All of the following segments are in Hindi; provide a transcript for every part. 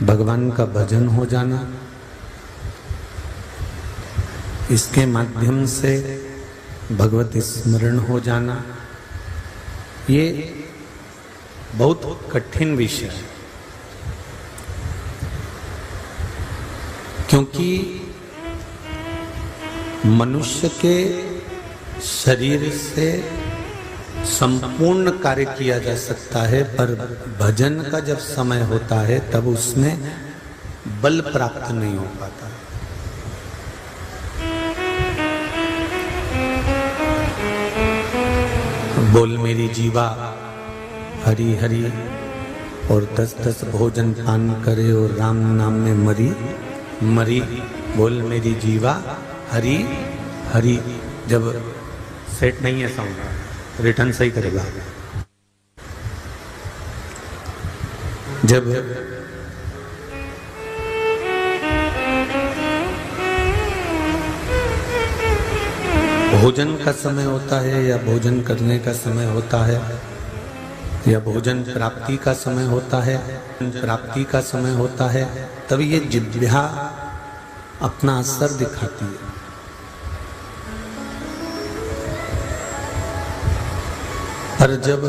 भगवान का भजन हो जाना, इसके माध्यम से भगवत स्मरण हो जाना, ये बहुत कठिन विषय है। क्योंकि मनुष्य के शरीर से संपूर्ण कार्य किया जा सकता है, पर भजन का जब समय होता है तब उसमें बल प्राप्त नहीं हो पाता। बोल मेरी जीवा हरि हरि, और 10-10 भोजन पान करे और राम नाम में मरी मरी। बोल मेरी जीवा हरि हरि। जब सेट नहीं है साउंड, रिटर्न सही करेगा। जब भोजन का समय होता है या भोजन करने का समय होता है या भोजन प्राप्ति का समय होता है, प्राप्ति का समय होता है, तब ये जिह्वा अपना असर दिखाती है। पर जब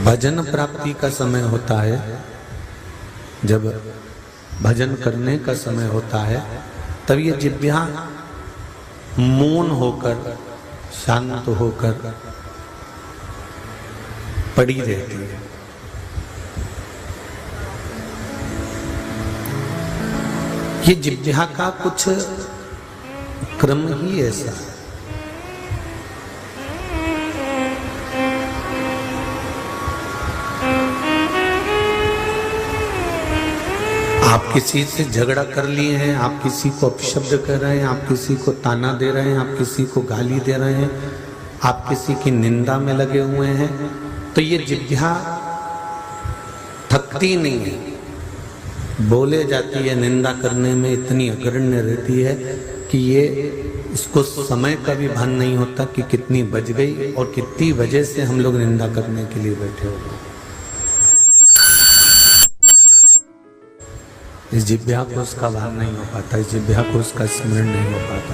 भजन प्राप्ति का समय होता है, जब भजन करने का समय होता है, तब ये जिह्वा मौन होकर, शांत होकर पड़ी रहती है। ये जिह्वा का कुछ क्रम ही ऐसा है। आप किसी से झगड़ा कर लिए हैं, आप किसी को अपशब्द कर रहे हैं, आप किसी को ताना दे रहे हैं, आप किसी को गाली दे रहे हैं, आप किसी की निंदा में लगे हुए हैं, तो ये जिह्वा थकती नहीं है, बोले जाती है, निंदा करने में इतनी अग्रण्य रहती है कि ये इसको समय का भी भान नहीं होता कि कितनी बज गई और कितनी वजह से हम लोग निंदा करने के लिए बैठे हो गए। इस जिह्वा को उसका भान नहीं हो पाता, इस जिह्वा को उसका स्मरण नहीं हो पाता।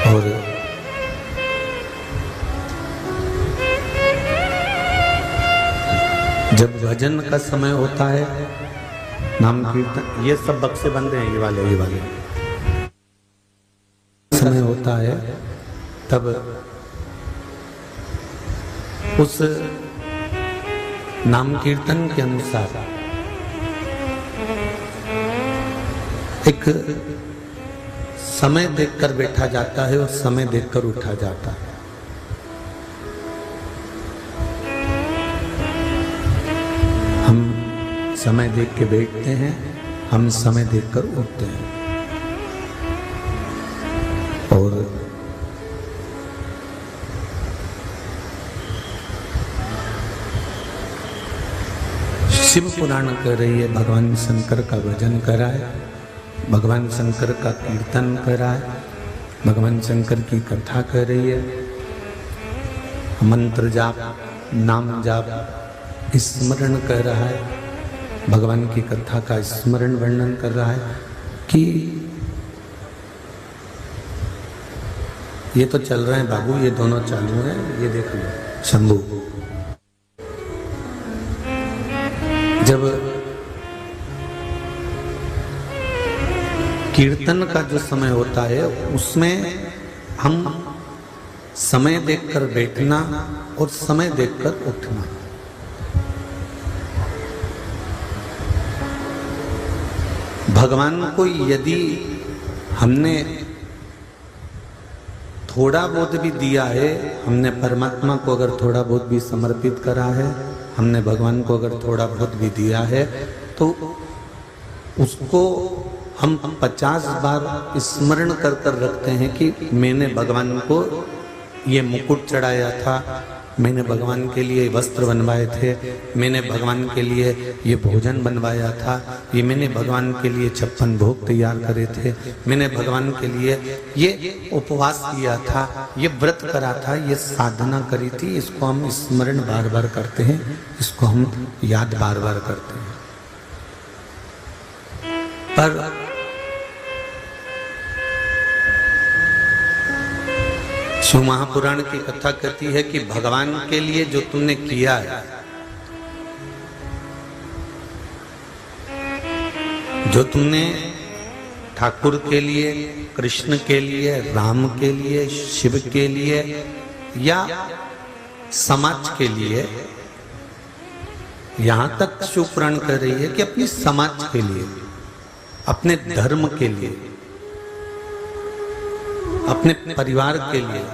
और जब भजन का समय होता है, नाम कीर्तन, ये सब बक्से बंद हैं, ये वाले समय होता है, तब उस नाम कीर्तन के अनुसार एक समय देखकर बैठा जाता है और समय देखकर उठा जाता है। हम समय देख के बैठते हैं, हम समय देखकर उठते हैं। और शिव पुराण कह रही है भगवान शंकर का भजन कराए, भगवान शंकर का कीर्तन कराए, भगवान शंकर की कथा कर रही है, मंत्र जाप, नाम जाप, स्मरण कर रहा है, भगवान की कथा का स्मरण वर्णन कर रहा है कि ये तो चल रहे हैं बाबू, ये दोनों चालू हैं, ये देख लो शंभू। जब कीर्तन का जो समय होता है उसमें हम समय देखकर बैठना और समय देखकर उठना, भगवान को यदि हमने थोड़ा बहुत भी दिया है, हमने परमात्मा को अगर थोड़ा बहुत भी समर्पित करा है, हमने भगवान को अगर थोड़ा बहुत भी दिया है, तो उसको हम 50 बार स्मरण कर कर रखते हैं कि मैंने भगवान को ये मुकुट चढ़ाया था, मैंने भगवान के लिए वस्त्र बनवाए थे, मैंने भगवान के लिए ये भोजन बनवाया था, ये मैंने भगवान के लिए 56 भोग तैयार करे थे, मैंने भगवान के लिए ये उपवास किया था, ये व्रत करा था, ये साधना करी थी। इसको हम स्मरण बार बार करते हैं, इसको हम याद बार बार करते हैं। पर शिव महापुराण की कथा कहती है कि भगवान के लिए जो तुमने किया है, जो तुमने ठाकुर के लिए, कृष्ण के लिए, राम के लिए, शिव के लिए या समाज के लिए, यहां तक शिव पुराण कह रही है कि अपनी समाज के लिए, अपने धर्म के लिए, अपने परिवार के लिए,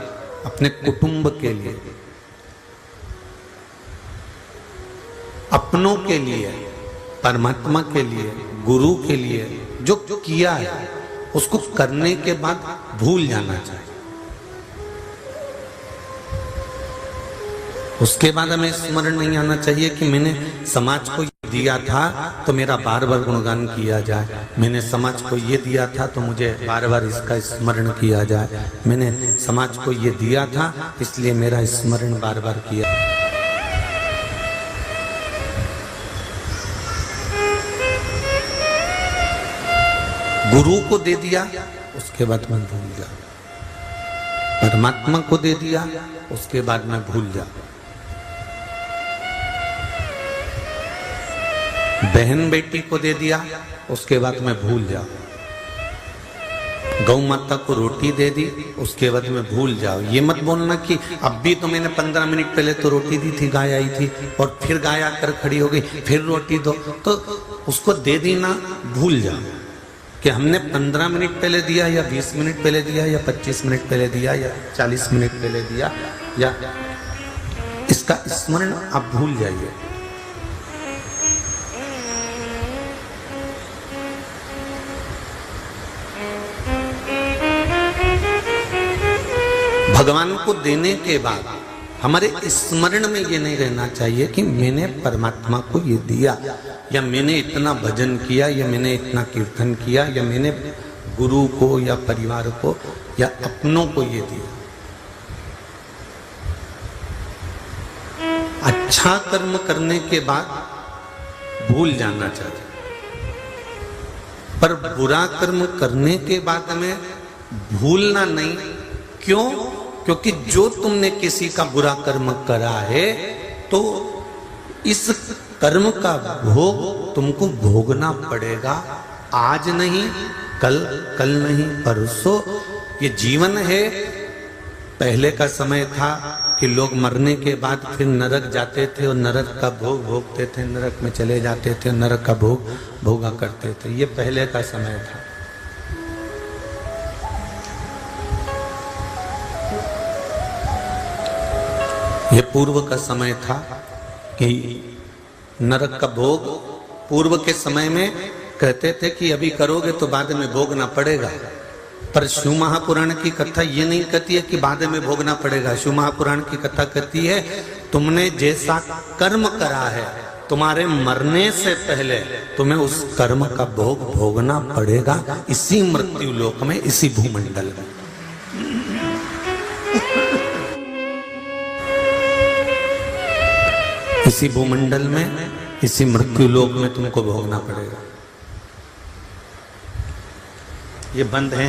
अपने कुटुंब के लिए, अपनों के लिए, परमात्मा के लिए, गुरु के लिए जो किया है उसको करने के बाद भूल जाना चाहिए। उसके बाद हमें स्मरण नहीं आना चाहिए कि मैंने समाज को दिया था तो मेरा बार बार गुणगान किया जाए, मैंने समाज को ये दिया था तो मुझे बार बार इसका स्मरण किया जाए, मैंने समाज को ये दिया था इसलिए मेरा स्मरण बार बार किया। गुरु को दे दिया उसके बाद मैं भूल जा, परमात्मा को दे दिया उसके बाद मैं भूल जा, बहन बेटी को दे दिया उसके बाद मैं भूल जाऊं, गौ माता को रोटी दे दी उसके बाद मैं भूल जाओ। ये मत बोलना कि अब भी तो मैंने 15 मिनट पहले तो रोटी दी थी, गाय आई थी और फिर गाय आकर खड़ी हो गई, फिर रोटी दो, तो उसको दे दी ना, भूल जाओ कि हमने 15 मिनट पहले दिया या 20 मिनट पहले दिया या 25 मिनट पहले दिया या 40 मिनट पहले दिया, या इसका स्मरण आप भूल जाइए। भगवान को देने के बाद हमारे स्मरण में ये नहीं रहना चाहिए कि मैंने परमात्मा को ये दिया, या मैंने इतना भजन किया, या मैंने इतना कीर्तन किया, या मैंने गुरु को या परिवार को या अपनों को ये दिया। अच्छा कर्म करने के बाद भूल जाना चाहिए, पर बुरा कर्म करने के बाद में भूलना नहीं। क्यों? क्योंकि जो तुमने किसी का बुरा कर्म करा है तो इस कर्म का भोग तुमको भोगना पड़ेगा, आज नहीं, कल नहीं, परसों। ये जीवन है। पहले का समय था कि लोग मरने के बाद फिर नरक जाते थे और नरक का भोग भोगते थे, नरक में चले जाते थे, नरक का भोग भोगा करते थे। ये पहले का समय था। ये पूर्व का समय था कि नरक का भोग पूर्व के समय में कहते थे कि अभी करोगे तो बाद में भोगना पड़ेगा। पर शिव महापुराण की कथा ये नहीं कहती है कि बाद में भोगना पड़ेगा। शिव महापुराण की कथा कहती है तुमने जैसा कर्म करा है तुम्हारे मरने से पहले तुम्हें उस कर्म का भोग भोगना पड़ेगा, इसी मृत्यु लोक में, इसी भूमंडल में। इसी भूमंडल में, इसी मृत्यु लोक में तुमको भोगना पड़ेगा। ये बंद है।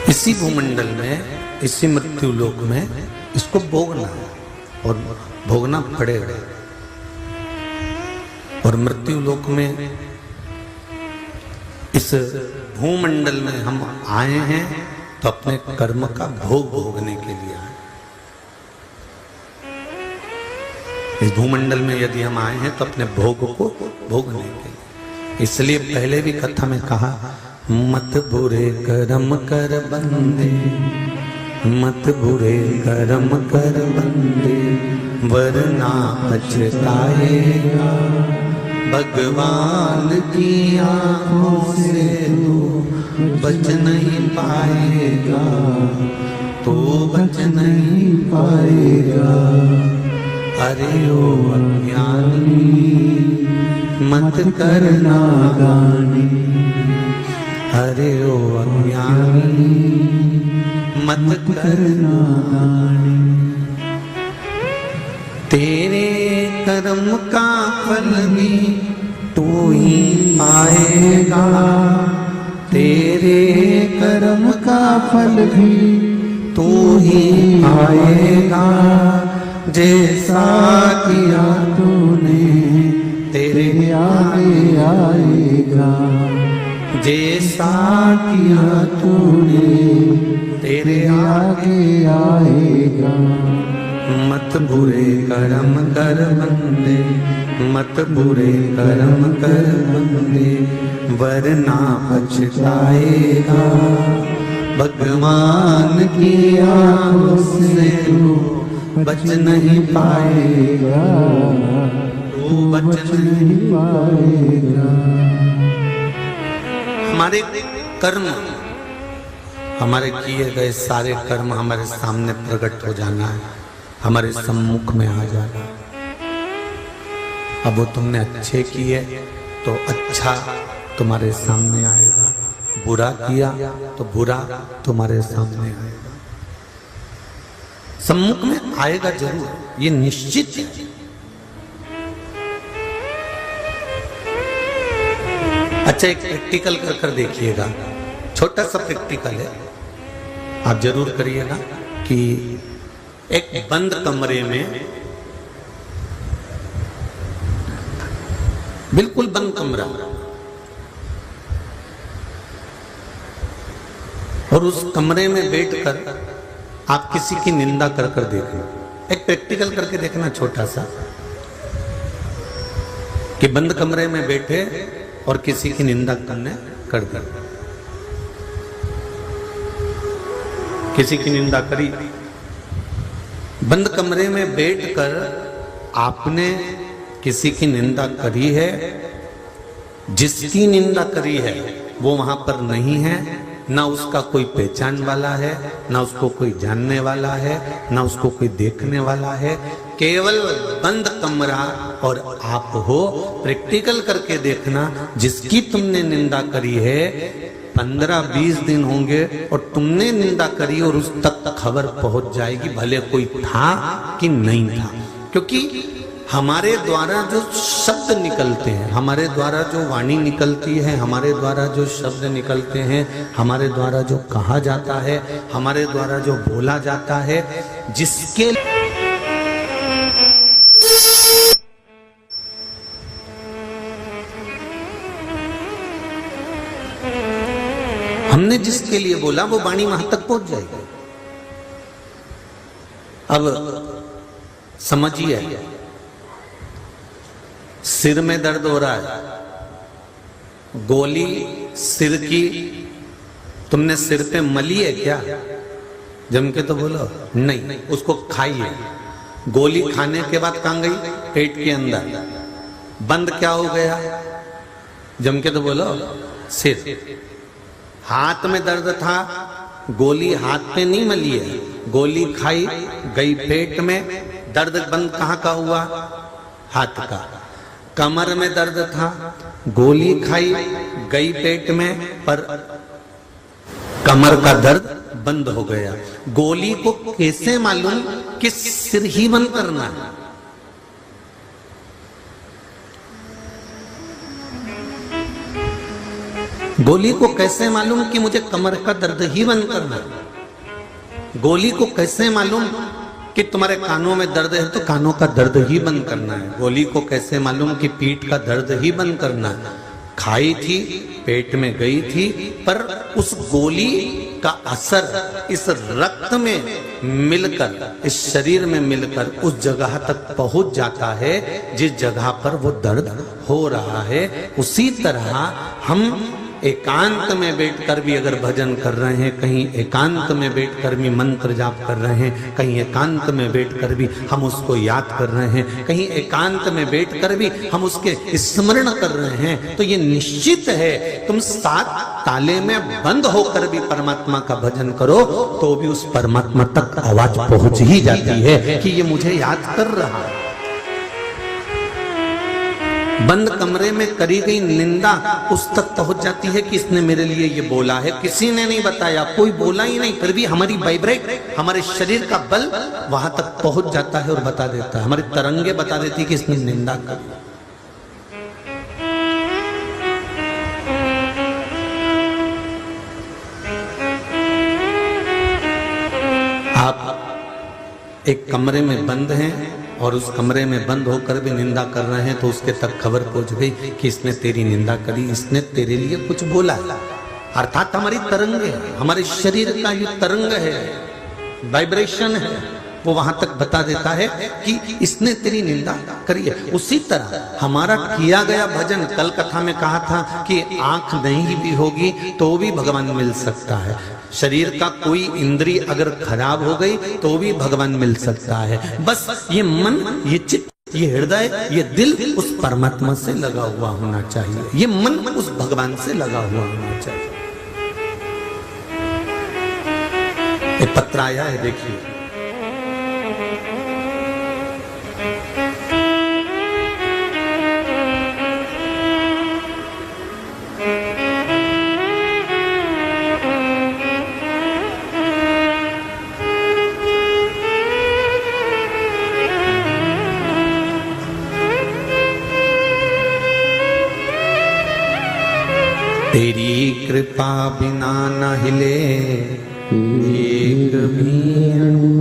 इसी भूमंडल में, इसी मृत्यु लोक में इसको भोगना है और भोगना पड़ेगा। और मृत्यु लोक में, इस भूमंडल में हम आए हैं तो अपने कर्म का भोग भोगने के लिए आए। इस भूमंडल में यदि हम आए हैं तो अपने भोग को भोगने के लिए। इसलिए पहले भी कथा में कहा, मत बुरे कर्म कर बंदे, मत बुरे कर्म कर बंदे, वरना पछताएगा। भगवान की आंखों से तू बच नहीं पाएगा, तो बच नहीं पाएगा। अरे ओ अज्ञानी मत करना गानी, अरे ओ अज्ञानी मत करना गानी। तेरे कर्म का फल भी तू ही पाएगा, तेरे कर्म का फल भी तू ही पाएगा। जैसा किया तूने तेरे आगे आएगा, जैसा किया तूने तेरे आगे आएगा। मत बुरे कर्म कर बंदे, मत बुरे कर्म कर बंदे, वरना पछताएगा। भगवान की आँखों से तू बच नहीं पाएगा, तू बच नहीं पाएगा। हमारे कर्म, हमारे किए गए सारे कर्म हमारे सामने प्रकट हो जाना है, हमारे सम्मुख में आ जाना। अब वो तुमने अच्छे किए तो अच्छा तुम्हारे सामने आएगा, बुरा किया तो बुरा तुम्हारे सामने आएगा। सम्मुख में आएगा जरूर, ये निश्चित है। अच्छा, एक प्रैक्टिकल कर देखिएगा, छोटा सा प्रैक्टिकल है, आप जरूर करिएगा कि एक बंद कमरे में, बिल्कुल बंद कमरा, और उस कमरे में बैठकर आप किसी की निंदा कर कर देखना। एक प्रैक्टिकल करके देखना छोटा सा, कि बंद कमरे में बैठे और किसी की निंदा करने कर कर, किसी की निंदा करी, बंद कमरे में बैठकर आपने किसी की निंदा करी है, जिसकी निंदा करी है वो वहां पर नहीं है, ना उसका कोई पहचान वाला है, ना उसको कोई जानने वाला है, ना उसको कोई देखने वाला है, केवल बंद कमरा और आप हो। प्रैक्टिकल करके देखना, जिसकी तुमने निंदा करी है 15-20 दिन होंगे और तुमने निंदा करी और उस तक खबर पहुंच जाएगी, भले कोई था कि नहीं था। क्योंकि हमारे द्वारा जो शब्द निकलते हैं, हमारे द्वारा जो वाणी निकलती है, हमारे द्वारा जो शब्द निकलते हैं, हमारे द्वारा जो कहा जाता है, हमारे द्वारा जो बोला जाता है, जिसके हमने जिसके लिए बोला वो वाणी वहां तक पहुंच जाएगी। अब समझिए, सिर में दर्द हो रहा है, गोली सिर की तुमने सिर पे मली है क्या? जम के तो बोलो नहीं, उसको खाइए। गोली खाने के बाद कहां गई? पेट के अंदर। बंद क्या हो गया? जम के तो बोलो सिर। हाथ में दर्द था, गोली हाथ पे नहीं मली है, गोली खाई गई पेट में, दर्द बंद कहां का हुआ? हाथ का। कमर में दर्द था, गोली खाई गई पेट में, पर कमर का दर्द बंद हो गया। गोली को कैसे मालूम कि सिर ही बंद करना है? गोली को कैसे मालूम कि मुझे कमर का दर्द ही बंद करना है? गोली को कैसे मालूम कि तुम्हारे कानों में दर्द है तो कानों का दर्द ही बंद करना है? गोली को कैसे मालूम कि पीठ का दर्द ही बंद करना है? खाई थी, पेट में गई थी, पर उस गोली का असर इस रक्त में मिलकर, इस शरीर में मिलकर उस जगह तक पहुंच जाता है जिस जगह पर वो दर्द हो रहा है। उसी तरह हम एकांत में बैठकर भी अगर भजन कर रहे हैं, कहीं एकांत में बैठकर भी मंत्र जाप कर रहे हैं, कहीं एकांत में बैठकर भी हम उसको याद कर रहे हैं, कहीं एकांत में बैठकर भी हम उसके स्मरण कर रहे हैं, तो ये निश्चित है तुम 7 ताले में बंद होकर भी परमात्मा का भजन करो तो भी उस परमात्मा तक आवाज पहुंच ही जाती है कि ये मुझे याद कर रहा है। बंद कमरे में करी गई निंदा उस तक पहुंच जाती है कि इसने मेरे लिए ये बोला है, किसी ने नहीं बताया, कोई बोला ही नहीं, फिर भी हमारी वाइब्रेट, हमारे शरीर का बल वहां तक पहुंच जाता है और बता देता है, हमारी तरंगे बता देती है कि इसने निंदा करी। आप एक कमरे में बंद हैं और उस कमरे में बंद होकर भी निंदा कर रहे हैं तो उसके तक खबर पहुंच गई कि इसने तेरी निंदा करी, इसने तेरे लिए कुछ बोला। अर्थात हमारी तरंग है, हमारे शरीर का जो तरंग है, वाइब्रेशन है, वो वहां तक बता देता है कि इसने तेरी निंदा करी है। उसी तरह हमारा किया गया भजन, कल कथा में कहा था कि आंख नहीं भी होगी तो भी भगवान मिल सकता है, शरीर का कोई इंद्री अगर खराब हो गई तो भी भगवान मिल सकता है। बस ये मन, ये चित्त, ये हृदय, ये दिल उस परमात्मा से लगा हुआ होना चाहिए, ये मन उस भगवान से लगा हुआ होना चाहिए। एक पत्र आया है, देखिए, तेरी कृपा बिना न हिले एक भी अणु,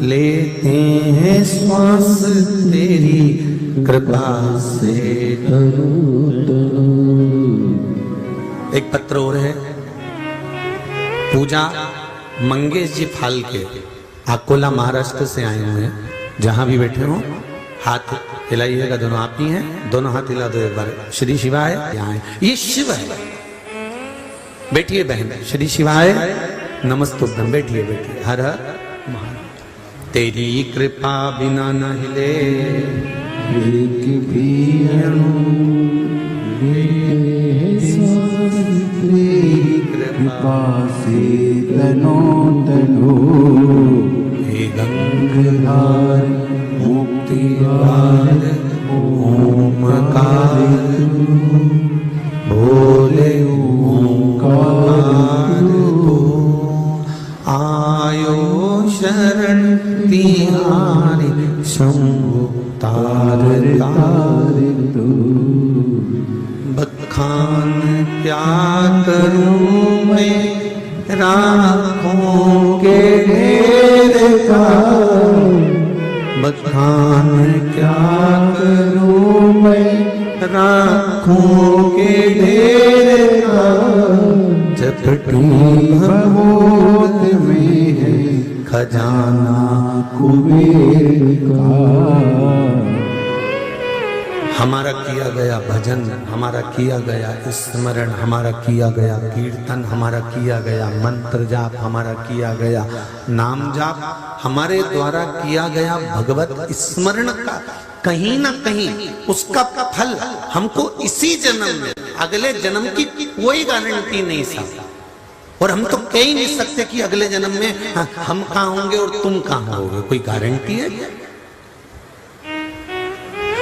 लेते हैं श्वास तेरी कृपा से। एक पत्र और है, पूजा मंगेश जी फालके अकोला महाराष्ट्र से आए हुए हैं, जहां भी बैठे हो हाथ हिलाइएगा, दोनों आप ही हैं, दोनों हाथ हिला दो एक बार। श्री शिवाय, यहाँ है, ये शिव है, बैठिए बहन, श्री शिवाय नमस्तुभ्यम, बैठिए बैठिए, हर हर महादेव। तेरी कृपा बिना न हिले एक भी अणु, तेरी कृपा से तनो तनो, हे गंगाधर मुक्तिदार ओमकार, भोले ओंकार तो आयो शरण तिहारी, शंभु तार तार तो। बखान क्या करूं मैं राखों के ढेर का, बखान क्या करूं मैं राखों के ढेर का, झपटी भगवत में है खजाना कुबेर का। हमारा किया गया भजन, हमारा किया गया स्मरण, हमारा किया गया कीर्तन, हमारा किया गया मंत्र जाप, हमारा किया गया नाम जाप, हमारे द्वारा किया गया भगवत स्मरण का कहीं ना कहीं उसका फल हमको इसी जन्म में, अगले जन्म की कोई गारंटी नहीं साहब। और हम तो कह ही नहीं सकते कि अगले जन्म में हम कहाँ होंगे और तुम कहाँ होगे, कोई गारंटी है?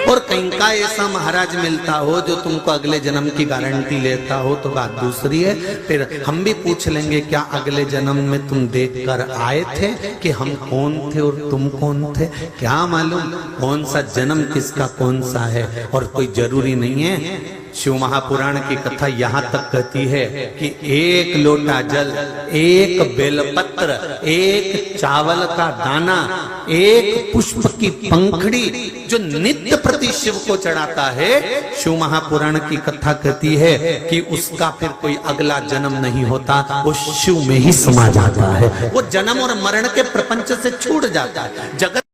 और कहीं का ऐसा महाराज मिलता हो जो तुमको अगले जन्म की गारंटी लेता हो तो बात दूसरी है। फिर हम भी पूछ लेंगे, क्या अगले जन्म में तुम देख कर आए थे कि हम कौन थे और तुम कौन थे? क्या मालूम कौन सा जन्म किसका कौन सा है, और कोई जरूरी नहीं है। शिव महापुराण की कथा यहाँ तक कहती है कि एक लोटा जल, एक बेलपत्र, एक चावल का दाना, एक पुष्प की पंखड़ी जो नित्य प्रति शिव को चढ़ाता है, शिव महापुराण की कथा कहती है कि उसका फिर कोई अगला जन्म नहीं होता, वो शिव में ही समा जाता है, वो जन्म और मरण के प्रपंच से छूट जाता है। जगत